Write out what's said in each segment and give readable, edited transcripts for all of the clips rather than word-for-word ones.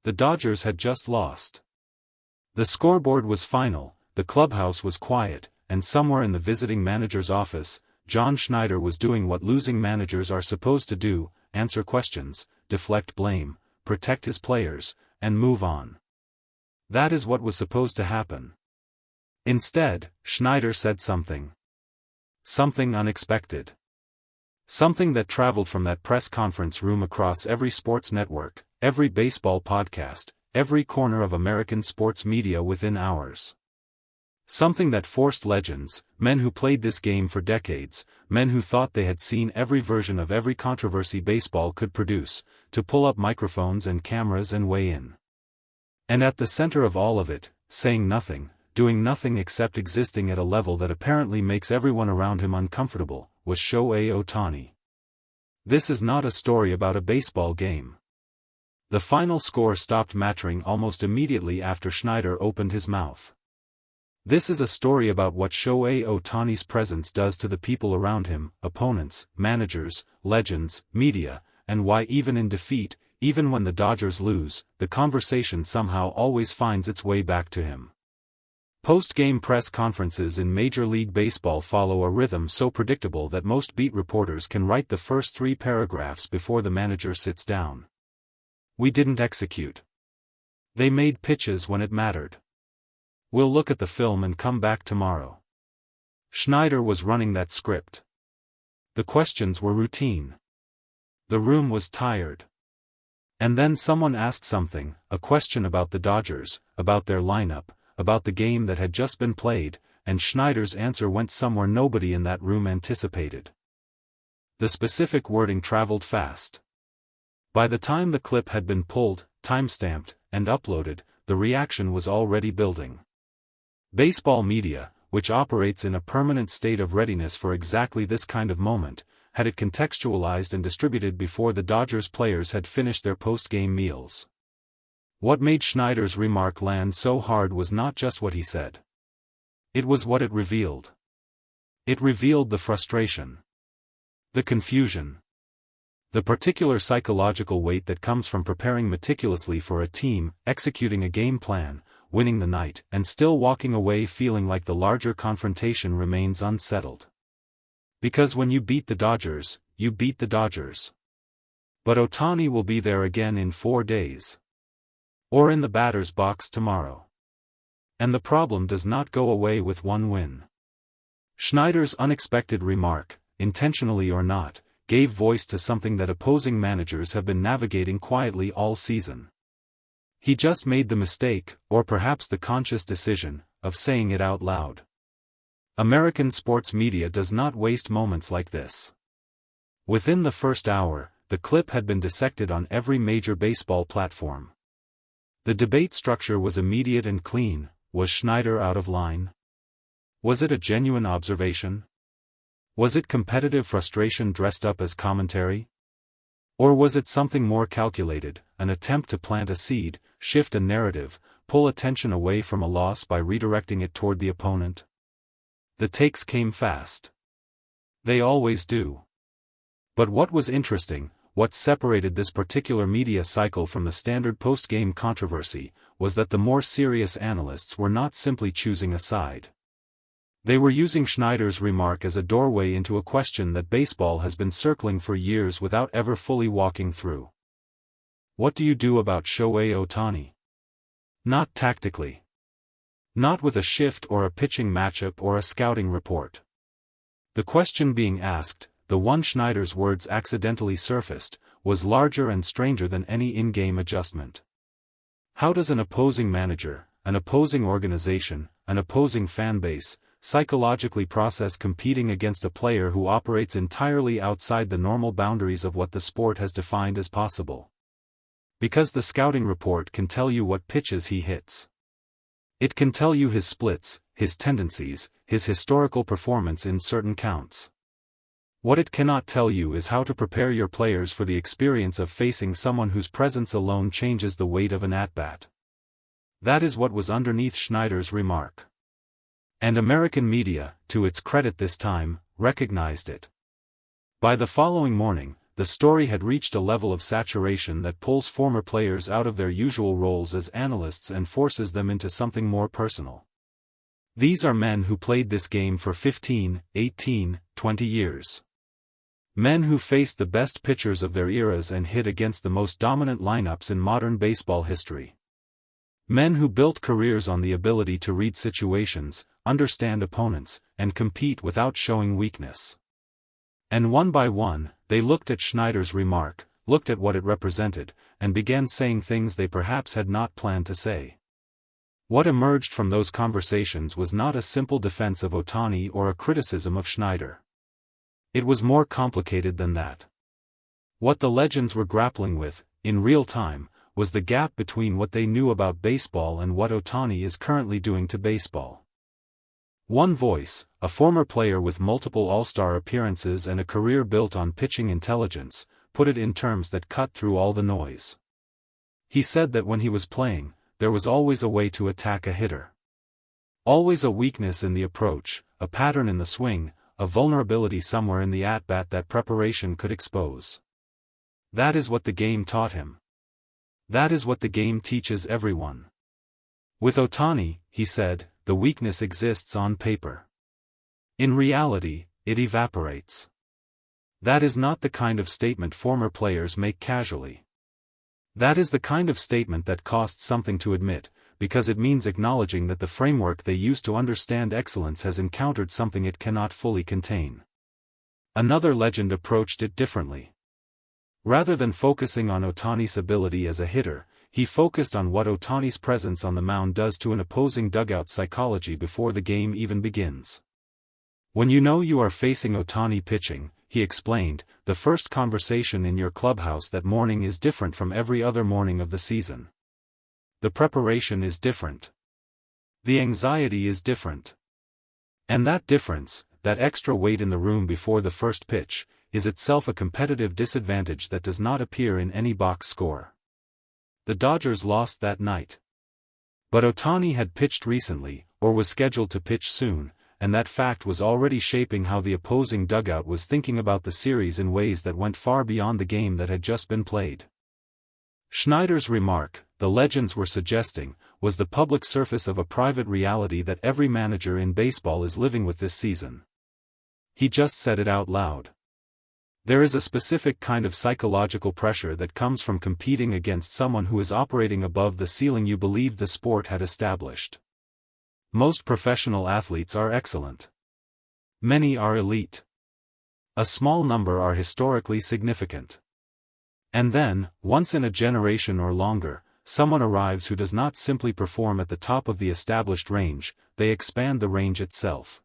The Dodgers had just lost. The scoreboard was final, the clubhouse was quiet, and somewhere in the visiting manager's office, John Schneider was doing what losing managers are supposed to do: answer questions, deflect blame, protect his players, and move on. That is what was supposed to happen. Instead, Schneider said something. Something unexpected. Something that traveled from that press conference room across every sports network, every baseball podcast, every corner of American sports media within hours. Something that forced legends, men who played this game for decades, men who thought they had seen every version of every controversy baseball could produce, to pull up microphones and cameras and weigh in. And at the center of all of it, saying nothing, doing nothing except existing at a level that apparently makes everyone around him uncomfortable, was Shohei Ohtani. This is not a story about a baseball game. The final score stopped mattering almost immediately after Schneider opened his mouth. This is a story about what Shohei Ohtani's presence does to the people around him, opponents, managers, legends, media, and why even in defeat, even when the Dodgers lose, the conversation somehow always finds its way back to him. Post-game press conferences in Major League Baseball follow a rhythm so predictable that most beat reporters can write the first 3 paragraphs before the manager sits down. We didn't execute. They made pitches when it mattered. We'll look at the film and come back tomorrow. Schneider was running that script. The questions were routine. The room was tired. And then someone asked something, a question about the Dodgers, about their lineup, about the game that had just been played, and Schneider's answer went somewhere nobody in that room anticipated. The specific wording traveled fast. By the time the clip had been pulled, timestamped, and uploaded, the reaction was already building. Baseball media, which operates in a permanent state of readiness for exactly this kind of moment, had it contextualized and distributed before the Dodgers players had finished their post-game meals. What made Schneider's remark land so hard was not just what he said. It was what it revealed. It revealed the frustration. The confusion. The particular psychological weight that comes from preparing meticulously for a team, executing a game plan, winning the night, and still walking away feeling like the larger confrontation remains unsettled. Because when you beat the Dodgers, you beat the Dodgers. But Ohtani will be there again in 4 days. Or in the batter's box tomorrow. And the problem does not go away with one win. Schneider's unexpected remark, intentionally or not, gave voice to something that opposing managers have been navigating quietly all season. He just made the mistake, or perhaps the conscious decision, of saying it out loud. American sports media does not waste moments like this. Within the first hour, the clip had been dissected on every major baseball platform. The debate structure was immediate and clean. Was Schneider out of line? Was it a genuine observation? Was it competitive frustration dressed up as commentary? Or was it something more calculated, an attempt to plant a seed, shift a narrative, pull attention away from a loss by redirecting it toward the opponent? The takes came fast. They always do. But what was interesting, what separated this particular media cycle from the standard post-game controversy, was that the more serious analysts were not simply choosing a side. They were using Schneider's remark as a doorway into a question that baseball has been circling for years without ever fully walking through. What do you do about Shohei Ohtani? Not tactically. Not with a shift or a pitching matchup or a scouting report. The question being asked, the one Schneider's words accidentally surfaced, was larger and stranger than any in-game adjustment. How does an opposing manager, an opposing organization, an opposing fan base, psychologically process competing against a player who operates entirely outside the normal boundaries of what the sport has defined as possible? Because the scouting report can tell you what pitches he hits. It can tell you his splits, his tendencies, his historical performance in certain counts. What it cannot tell you is how to prepare your players for the experience of facing someone whose presence alone changes the weight of an at-bat. That is what was underneath Schneider's remark. And American media, to its credit this time, recognized it. By the following morning, the story had reached a level of saturation that pulls former players out of their usual roles as analysts and forces them into something more personal. These are men who played this game for 15, 18, 20 years. Men who faced the best pitchers of their eras and hit against the most dominant lineups in modern baseball history. Men who built careers on the ability to read situations, understand opponents, and compete without showing weakness. And one by one, they looked at Schneider's remark, looked at what it represented, and began saying things they perhaps had not planned to say. What emerged from those conversations was not a simple defense of Ohtani or a criticism of Schneider. It was more complicated than that. What the legends were grappling with, in real time, was the gap between what they knew about baseball and what Ohtani is currently doing to baseball. One voice, a former player with multiple All-Star appearances and a career built on pitching intelligence, put it in terms that cut through all the noise. He said that when he was playing, there was always a way to attack a hitter. Always a weakness in the approach, a pattern in the swing, a vulnerability somewhere in the at-bat that preparation could expose. That is what the game taught him. That is what the game teaches everyone. With Ohtani, he said, the weakness exists on paper. In reality, it evaporates. That is not the kind of statement former players make casually. That is the kind of statement that costs something to admit, because it means acknowledging that the framework they use to understand excellence has encountered something it cannot fully contain. Another legend approached it differently. Rather than focusing on Ohtani's ability as a hitter, he focused on what Ohtani's presence on the mound does to an opposing dugout psychology before the game even begins. When you know you are facing Ohtani pitching, he explained, the first conversation in your clubhouse that morning is different from every other morning of the season. The preparation is different. The anxiety is different. And that difference, that extra weight in the room before the first pitch, is itself a competitive disadvantage that does not appear in any box score. The Dodgers lost that night. But Ohtani had pitched recently, or was scheduled to pitch soon, and that fact was already shaping how the opposing dugout was thinking about the series in ways that went far beyond the game that had just been played. Schneider's remark, the legends were suggesting, was the public surface of a private reality that every manager in baseball is living with this season. He just said it out loud. There is a specific kind of psychological pressure that comes from competing against someone who is operating above the ceiling you believe the sport had established. Most professional athletes are excellent. Many are elite. A small number are historically significant. And then, once in a generation or longer, someone arrives who does not simply perform at the top of the established range, they expand the range itself.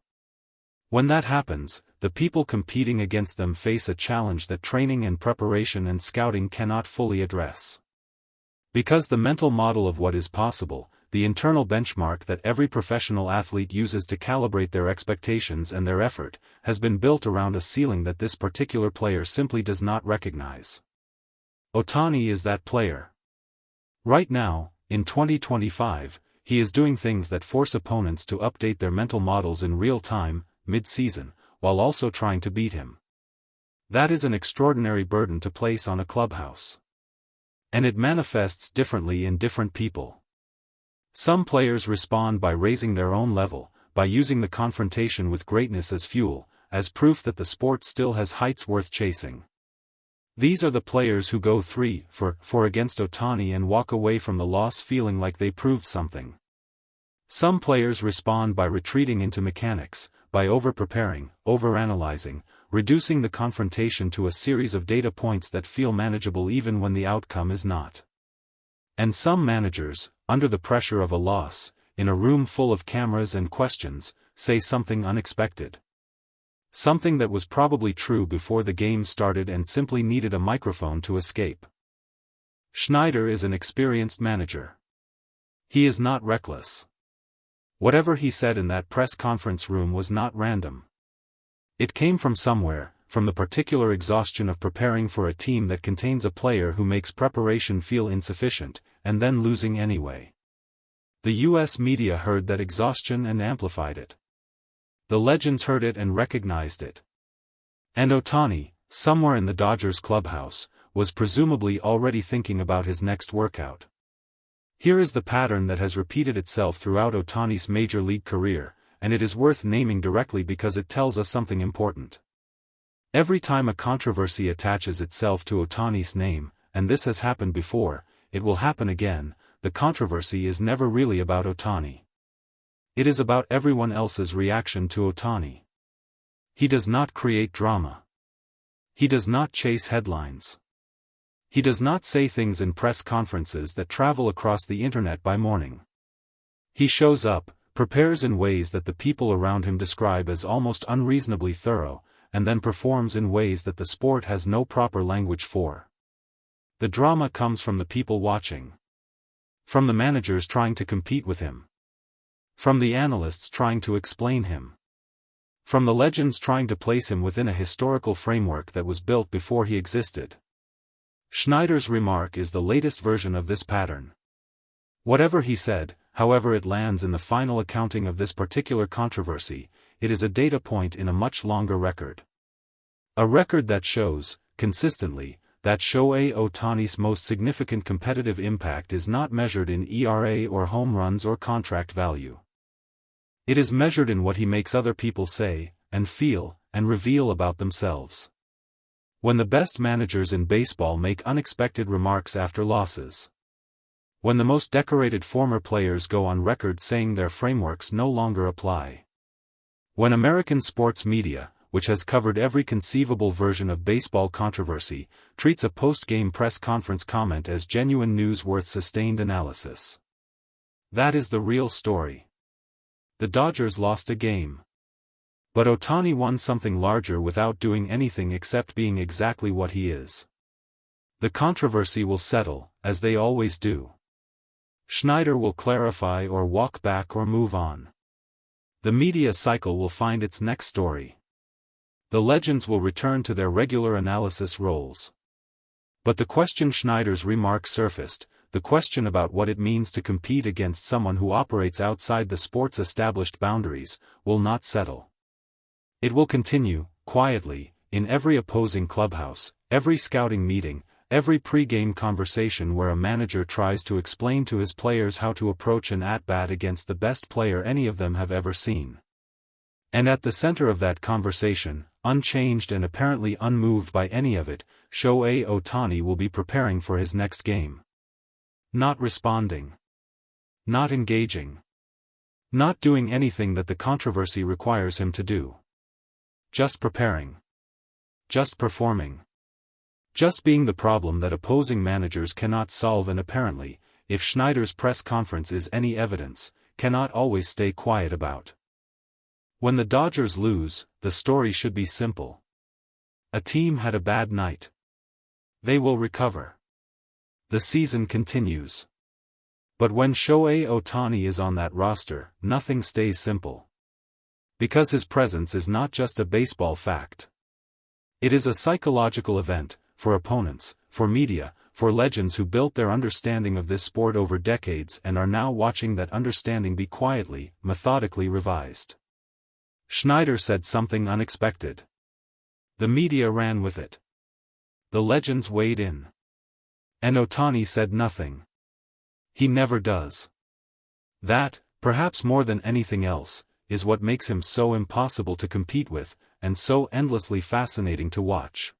When that happens, the people competing against them face a challenge that training and preparation and scouting cannot fully address. Because the mental model of what is possible, the internal benchmark that every professional athlete uses to calibrate their expectations and their effort, has been built around a ceiling that this particular player simply does not recognize. Ohtani is that player. Right now, in 2025, he is doing things that force opponents to update their mental models in real time, mid-season, while also trying to beat him. That is an extraordinary burden to place on a clubhouse. And it manifests differently in different people. Some players respond by raising their own level, by using the confrontation with greatness as fuel, as proof that the sport still has heights worth chasing. These are the players who go 3 for 4 against Ohtani and walk away from the loss feeling like they proved something. Some players respond by retreating into mechanics, by over-preparing, over-analyzing, reducing the confrontation to a series of data points that feel manageable even when the outcome is not. And some managers, under the pressure of a loss, in a room full of cameras and questions, say something unexpected. Something that was probably true before the game started and simply needed a microphone to escape. Schneider is an experienced manager. He is not reckless. Whatever he said in that press conference room was not random. It came from somewhere, from the particular exhaustion of preparing for a team that contains a player who makes preparation feel insufficient, and then losing anyway. The US media heard that exhaustion and amplified it. The legends heard it and recognized it. And Ohtani, somewhere in the Dodgers clubhouse, was presumably already thinking about his next workout. Here is the pattern that has repeated itself throughout Ohtani's major league career, and it is worth naming directly because it tells us something important. Every time a controversy attaches itself to Ohtani's name, and this has happened before, it will happen again, the controversy is never really about Ohtani. It is about everyone else's reaction to Ohtani. He does not create drama. He does not chase headlines. He does not say things in press conferences that travel across the internet by morning. He shows up, prepares in ways that the people around him describe as almost unreasonably thorough, and then performs in ways that the sport has no proper language for. The drama comes from the people watching. From the managers trying to compete with him. From the analysts trying to explain him. From the legends trying to place him within a historical framework that was built before he existed. Schneider's remark is the latest version of this pattern. Whatever he said, however it lands in the final accounting of this particular controversy, it is a data point in a much longer record. A record that shows, consistently, that Shohei Ohtani's most significant competitive impact is not measured in ERA or home runs or contract value. It is measured in what he makes other people say, and feel, and reveal about themselves. When the best managers in baseball make unexpected remarks after losses. When the most decorated former players go on record saying their frameworks no longer apply. When American sports media, which has covered every conceivable version of baseball controversy, treats a post-game press conference comment as genuine news worth sustained analysis. That is the real story. The Dodgers lost a game. But Ohtani won something larger without doing anything except being exactly what he is. The controversy will settle, as they always do. Schneider will clarify or walk back or move on. The media cycle will find its next story. The legends will return to their regular analysis roles. But the question Schneider's remark surfaced, the question about what it means to compete against someone who operates outside the sport's established boundaries, will not settle. It will continue, quietly, in every opposing clubhouse, every scouting meeting, every pre-game conversation where a manager tries to explain to his players how to approach an at-bat against the best player any of them have ever seen. And at the center of that conversation, unchanged and apparently unmoved by any of it, Shohei Ohtani will be preparing for his next game. Not responding. Not engaging. Not doing anything that the controversy requires him to do. Just preparing. Just performing. Just being the problem that opposing managers cannot solve and apparently, if Schneider's press conference is any evidence, cannot always stay quiet about. When the Dodgers lose, the story should be simple. A team had a bad night. They will recover. The season continues. But when Shohei Ohtani is on that roster, nothing stays simple. Because his presence is not just a baseball fact. It is a psychological event, for opponents, for media, for legends who built their understanding of this sport over decades and are now watching that understanding be quietly, methodically revised. Schneider said something unexpected. The media ran with it. The legends weighed in. And Ohtani said nothing. He never does. That, perhaps more than anything else, is what makes him so impossible to compete with, and so endlessly fascinating to watch.